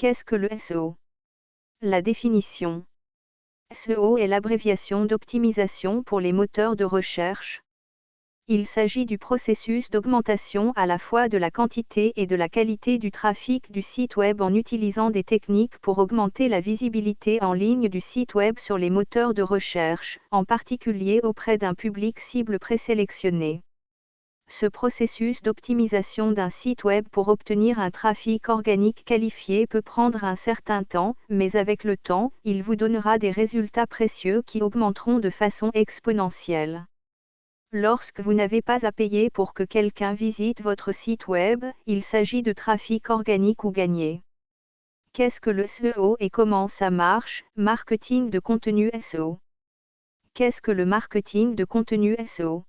Qu'est-ce que le SEO? La définition. SEO est l'abréviation d'optimisation pour les moteurs de recherche. Il s'agit du processus d'augmentation à la fois de la quantité et de la qualité du trafic du site web en utilisant des techniques pour augmenter la visibilité en ligne du site web sur les moteurs de recherche, en particulier auprès d'un public cible présélectionné. Ce processus d'optimisation d'un site web pour obtenir un trafic organique qualifié peut prendre un certain temps, mais avec le temps, il vous donnera des résultats précieux qui augmenteront de façon exponentielle. Lorsque vous n'avez pas à payer pour que quelqu'un visite votre site web, il s'agit de trafic organique ou gagné. Qu'est-ce que le SEO et comment ça marche? Marketing de contenu SEO. Qu'est-ce que le marketing de contenu SEO?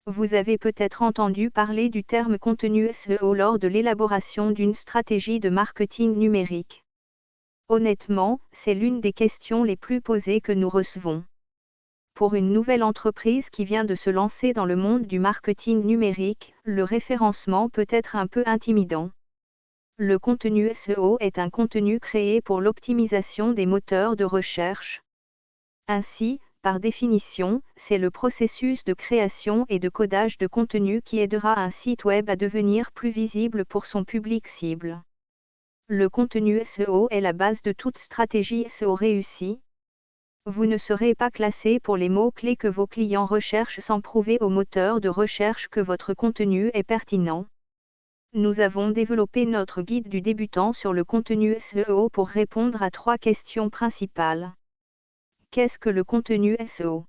Vous avez peut-être entendu parler du terme contenu SEO lors de l'élaboration d'une stratégie de marketing numérique. Honnêtement, c'est l'une des questions les plus posées que nous recevons. Pour une nouvelle entreprise qui vient de se lancer dans le monde du marketing numérique, le référencement peut être un peu intimidant. Le contenu SEO est un contenu créé pour l'optimisation des moteurs de recherche. Ainsi, par définition, c'est le processus de création et de codage de contenu qui aidera un site web à devenir plus visible pour son public cible. Le contenu SEO est la base de toute stratégie SEO réussie. Vous ne serez pas classé pour les mots-clés que vos clients recherchent sans prouver au moteur de recherche que votre contenu est pertinent. Nous avons développé notre guide du débutant sur le contenu SEO pour répondre à 3 questions principales. Qu'est-ce que le contenu SEO?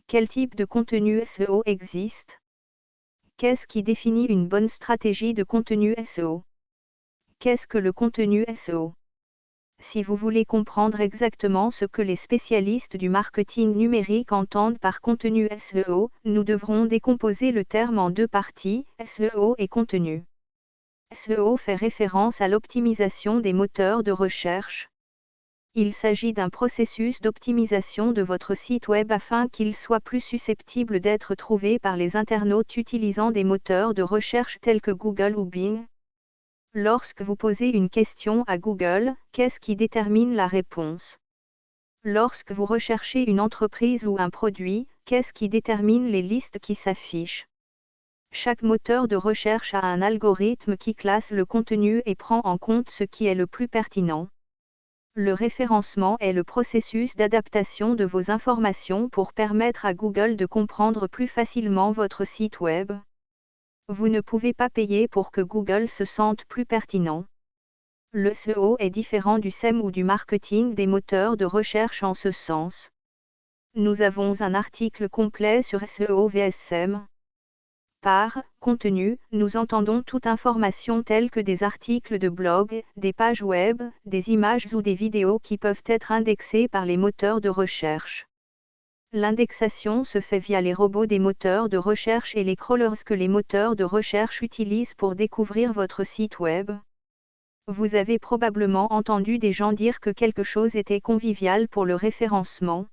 Quel type de contenu SEO existe? Qu'est-ce qui définit une bonne stratégie de contenu SEO? Qu'est-ce que le contenu SEO? Si vous voulez comprendre exactement ce que les spécialistes du marketing numérique entendent par contenu SEO, nous devrons décomposer le terme en 2 parties, SEO et contenu. SEO fait référence à l'optimisation des moteurs de recherche. Il s'agit d'un processus d'optimisation de votre site web afin qu'il soit plus susceptible d'être trouvé par les internautes utilisant des moteurs de recherche tels que Google ou Bing. Lorsque vous posez une question à Google, qu'est-ce qui détermine la réponse? Lorsque vous recherchez une entreprise ou un produit, qu'est-ce qui détermine les listes qui s'affichent? Chaque moteur de recherche a un algorithme qui classe le contenu et prend en compte ce qui est le plus pertinent. Le référencement est le processus d'adaptation de vos informations pour permettre à Google de comprendre plus facilement votre site web. Vous ne pouvez pas payer pour que Google se sente plus pertinent. Le SEO est différent du SEM ou du marketing des moteurs de recherche en ce sens. Nous avons un article complet sur SEO vs SEM. Par contenu, nous entendons toute information telle que des articles de blog, des pages web, des images ou des vidéos qui peuvent être indexées par les moteurs de recherche. L'indexation se fait via les robots des moteurs de recherche et les crawlers que les moteurs de recherche utilisent pour découvrir votre site web. Vous avez probablement entendu des gens dire que quelque chose était convivial pour le référencement.